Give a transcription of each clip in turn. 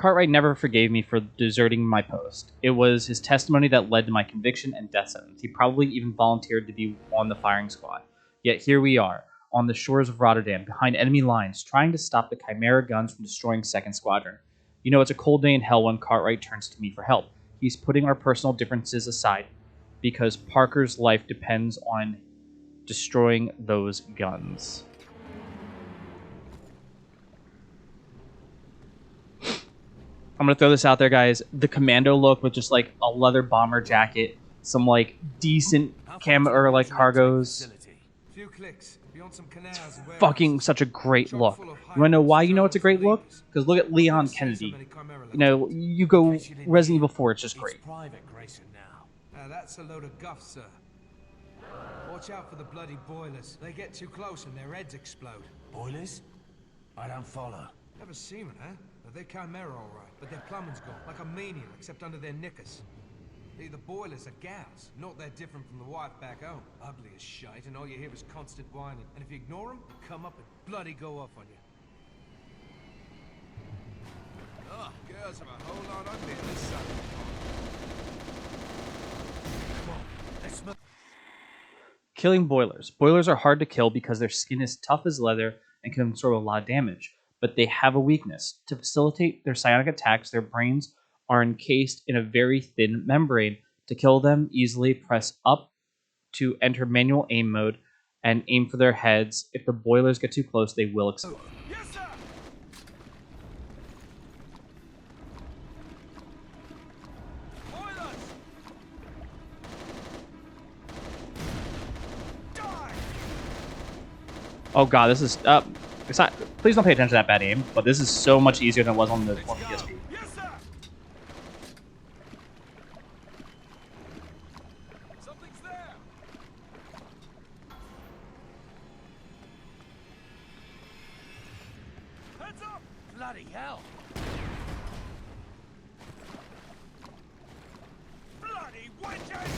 Cartwright never forgave me for deserting my post. It was his testimony that led to my conviction and death sentence. He probably even volunteered to be on the firing squad. Yet here we are, on the shores of Rotterdam, behind enemy lines, trying to stop the Chimera guns from destroying 2nd Squadron. You know, it's a cold day in hell when Cartwright turns to me for help. He's putting our personal differences aside, because Parker's life depends on destroying those guns. I'm going to throw this out there, guys. The commando look with just like a leather bomber jacket, some like decent or like cargos. It's fucking such a great look. You want to know why you know it's a great look? Because look at Leon Kennedy. You know, you go Resident Evil 4, it's just great. That's a load of guff, sir. Watch out for the bloody boilers. They get too close and their heads explode. Boilers? I don't follow. Never seen them, huh? They're Chimera, all right, but their plumbing's gone, like a menial, except under their knickers. The boilers are gals, not that different from the wife back home. Ugly as shite, and all you hear is constant whining. And if you ignore them, come up and bloody go off on you. Oh, girls have a whole lot ugly on this side. Come on, let's move. Killing boilers. Boilers are hard to kill because their skin is tough as leather and can absorb a lot of damage. But they have a weakness. To facilitate their psionic attacks, their brains are encased in a very thin membrane. To kill them easily, press up to enter manual aim mode and aim for their heads. If the boilers get too close, they will explode. Yes, sir! Boilers! Die! Oh god, this is... it's not, please don't pay attention to that bad aim, but this is so much easier than it was on the PSP. Yes, sir! Something's there! Heads up! Bloody hell! Bloody witches!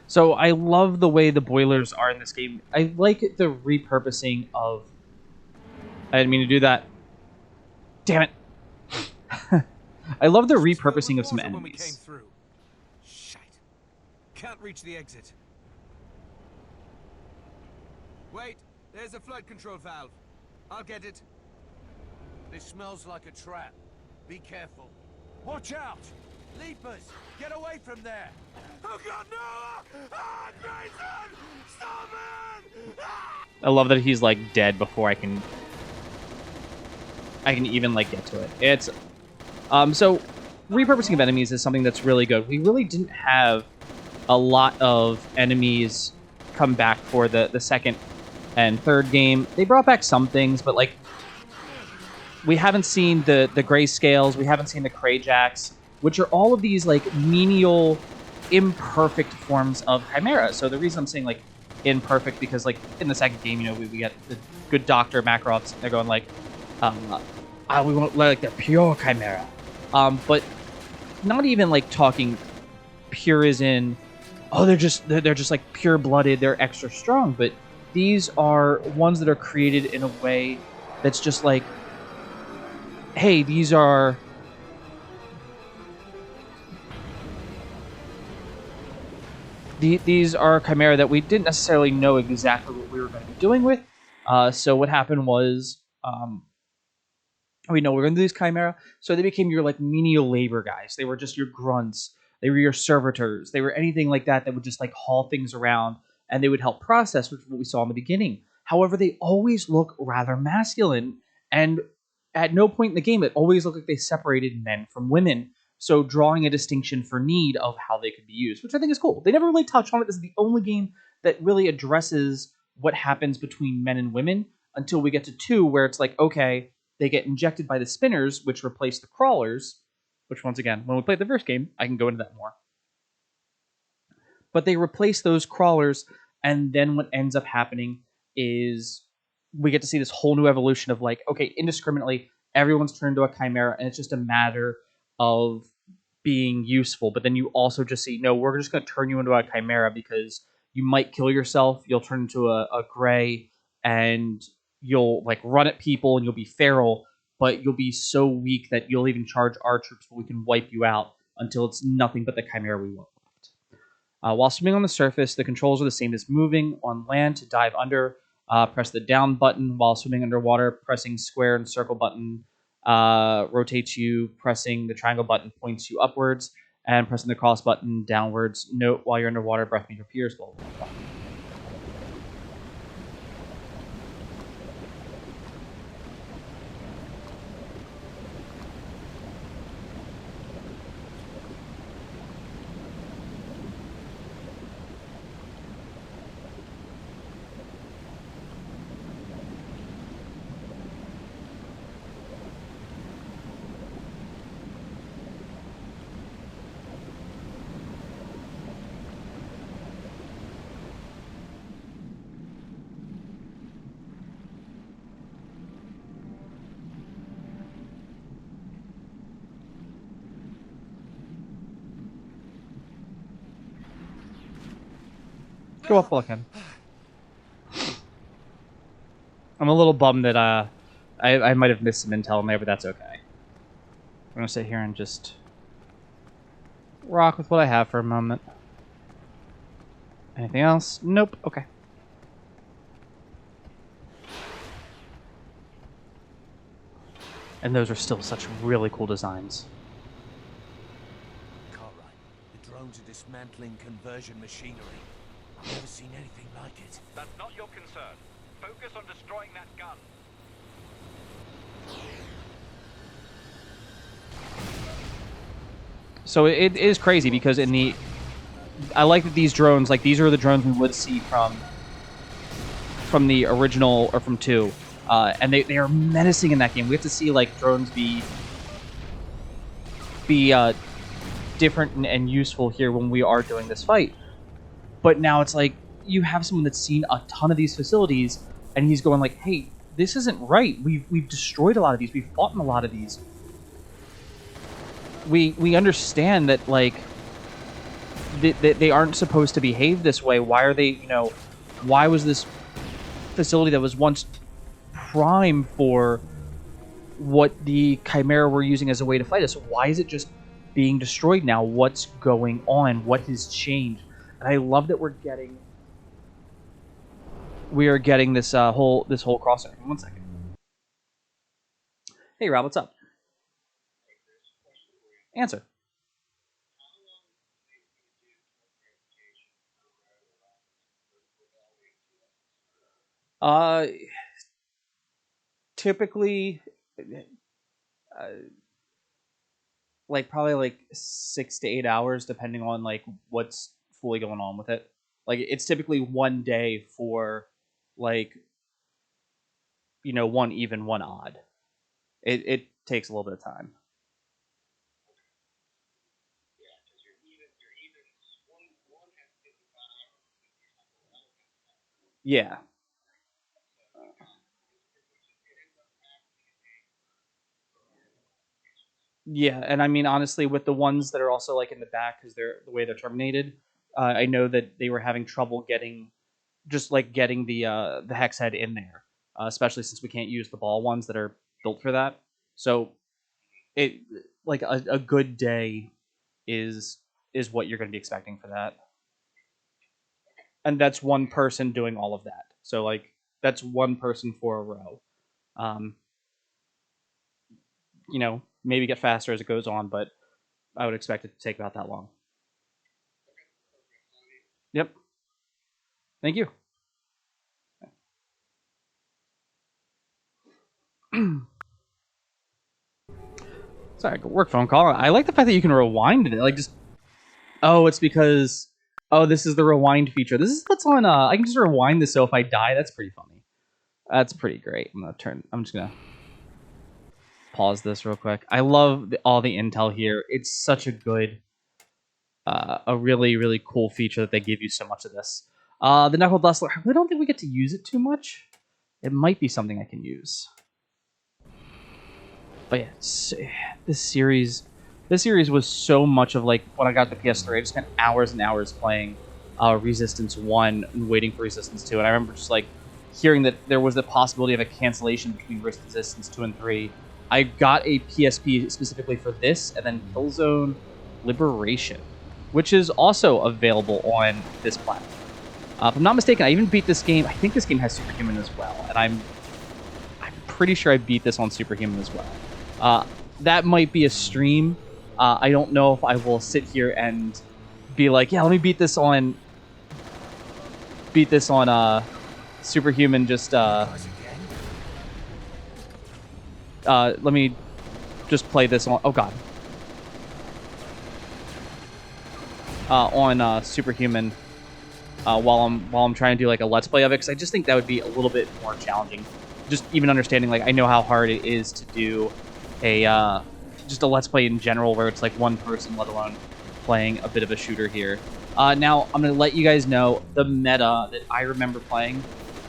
So I love the way the boilers are in this game. I like the repurposing of... I didn't mean to do that. Damn it. I love the repurposing of some enemies. Shite. Can't reach the exit. Wait, there's a flood control valve. I'll get it. This smells like a trap. Be careful. Watch out! Leapers! Get away from there! Oh god, no! Ah, Grayson! Stop it! Ah! I love that he's like dead before I can even like get to it. It's so repurposing of enemies is something that's really good. We really didn't have a lot of enemies come back for the 2nd and 3rd game. They brought back some things, but like we haven't seen the grayscales, we haven't seen the Krayjacks, which are all of these like menial, imperfect forms of Chimera. So the reason I'm saying like imperfect, because like in the 2nd game, you know, we get the good Dr. Makarovs, they're going like, we want like the pure Chimera. But not even like talking pure as in, oh, they're just like pure blooded, they're extra strong. But these are ones that are created in a way that's just like, hey, these are Chimera that we didn't necessarily know exactly what we were going to be doing with. So what happened was, we know we're going to do these Chimera, so they became your like menial labor guys. They were just your grunts. They were your servitors. They were anything like that that would just like haul things around, and they would help process, which is what we saw in the beginning. However, they always look rather masculine, and at no point in the game it always looked like they separated men from women. So drawing a distinction for need of how they could be used, which I think is cool. They never really touch on it. This is the only game that really addresses what happens between men and women until we get to 2, where it's like, okay, they get injected by the spinners, which replace the crawlers, which once again, when we played the first game, I can go into that more. But they replace those crawlers, and then what ends up happening is we get to see this whole new evolution of like, okay, indiscriminately, everyone's turned into a Chimera, and it's just a matter of being useful, but then you also just see, no, we're just going to turn you into a chimera because you might kill yourself, you'll turn into a gray, and you'll like run at people and you'll be feral, but you'll be so weak that you'll even charge our troops, but we can wipe you out until it's nothing but the chimera we want left. While swimming on the surface, the controls are the same as moving on land. To dive under, press the down button. While swimming underwater, pressing square and circle button rotates you. Pressing the triangle button points you upwards, and pressing the cross button downwards. Note while you're underwater, breath meter appears. Blah, blah, blah. Go up while I can. I'm a little bummed that I might have missed some intel in there, but that's okay. I'm gonna sit here and just rock with what I have for a moment. Anything else? Nope. Okay. And those are still such really cool designs. Cartwright, the drones are dismantling conversion machinery. I've never seen anything like it. That's not your concern. Focus on destroying that gun. So it is crazy because I like that these drones, like these are the drones we would see from the original or from 2. And they are menacing in that game. We have to see like drones be different and useful here when we are doing this fight. But now it's like you have someone that's seen a ton of these facilities, and he's going like, "Hey, this isn't right. We've destroyed a lot of these. We've fought in a lot of these. We understand that like they aren't supposed to behave this way. Why are they? Why was this facility that was once prime for what the Chimera were using as a way to fight us? Why is it just being destroyed now? What's going on? What has changed?" And I love that we are getting this whole crossover. One second. Hey Rob, what's up? Answer. Typically, like probably like 6 to 8 hours, depending on like what's fully going on with it. Like it's typically one day for like one even, one odd. It takes a little bit of time. Yeah. Yeah, and I mean honestly, with the ones that are also like in the back because they're the way they're terminated, I know that they were having trouble getting the hex head in there, especially since we can't use the ball ones that are built for that. So it like a good day is what you're going to be expecting for that, and that's one person doing all of that. So like that's one person for a row. Um, maybe get faster as it goes on, but I would expect it to take about that long. Yep. Thank you. Sorry, work phone call. I like the fact that you can rewind it. Like just, oh, it's because, oh, this is the rewind feature. This is what's on. I can just rewind this, so if I die, that's pretty funny. That's pretty great. I'm just gonna pause this real quick. I love all the intel here. It's such a good, a really really cool feature that they give you so much of this. The knuckle duster. I really don't think we get to use it too much. It might be something I can use. But yeah, this series This series was so much of like when I got the PS3. I just spent hours and hours playing Resistance 1 and waiting for Resistance 2. And I remember just like hearing that there was the possibility of a cancellation between Resistance 2 and 3. I got a PSP specifically for this, and then Killzone Liberation, which is also available on this platform. If I'm not mistaken, I even beat this game. I think this game has Superhuman as well, and I'm pretty sure I beat this on Superhuman as well. That might be a stream. I don't know if I will sit here and be like, yeah, let me beat this on Superhuman. Just let me just play this on. Oh god. On Superhuman while I'm trying to do like a let's play of it, because I just think that would be a little bit more challenging. Just even understanding, like, I know how hard it is to do a just a let's play in general where it's like one person, let alone playing a bit of a shooter here. Now I'm gonna let you guys know the meta that I remember playing.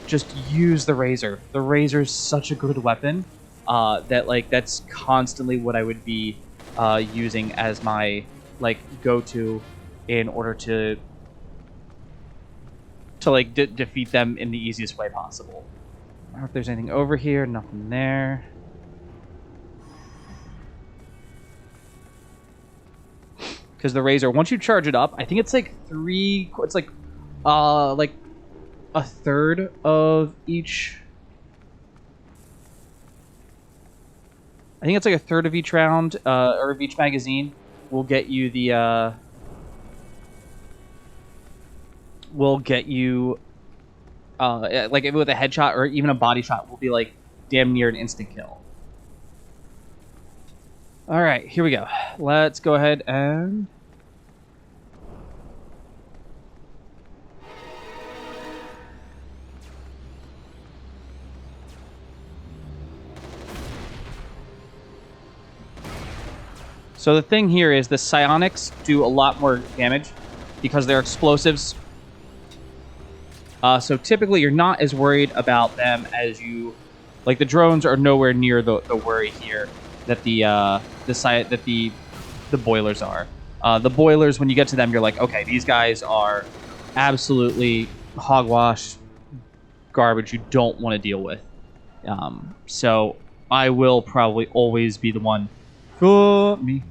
Just use the Razor. The Razor's such a good weapon that like that's constantly what I would be using as my like go-to in order to like defeat them in the easiest way possible. I don't know if there's anything over here. Nothing there. Because the Razor, once you charge it up, I think it's like it's like a third of each. I think it's like a third of each round, or of each magazine will get you the, will get you, like with a headshot or even a body shot will be like damn near an instant kill. All right, here we go. Let's go ahead and... So the thing here is the psionics do a lot more damage because they're explosives. So typically you're not as worried about them as you... Like the drones are nowhere near the worry here that the boilers are. The boilers, when you get to them, you're like, okay, these guys are absolutely hogwash garbage you don't want to deal with. So I will probably always be the one for me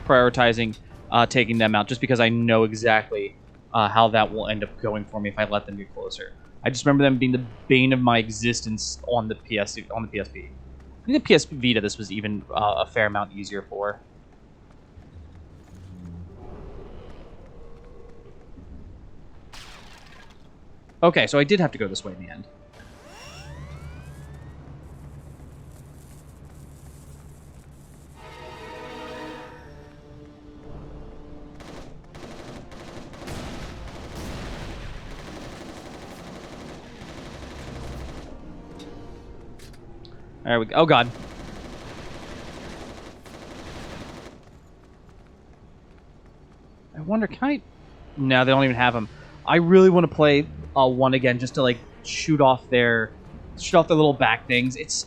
prioritizing taking them out, just because I know exactly how that will end up going for me if I let them get closer. I just remember them being the bane of my existence on the PSP. I think the PS Vita this was even a fair amount easier for. Okay, so I did have to go this way in the end. There we go. Oh, God. I wonder, can I... No, they don't even have them. I really want to play one again just to, like, shoot off their little back things. It's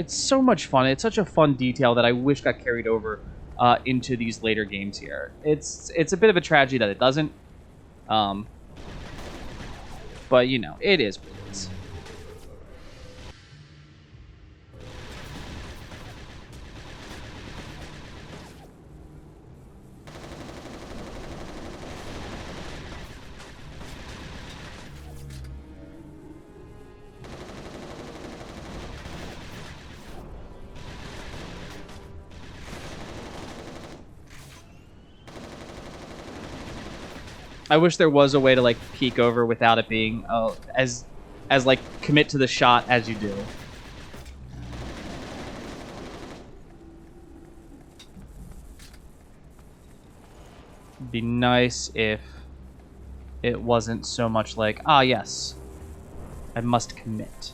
so much fun. It's such a fun detail that I wish got carried over into these later games here. It's a bit of a tragedy that it doesn't. But, you know, it is what it is. I wish there was a way to like peek over without it being as like commit to the shot as you do. It'd be nice if it wasn't so much like, ah yes, I must commit.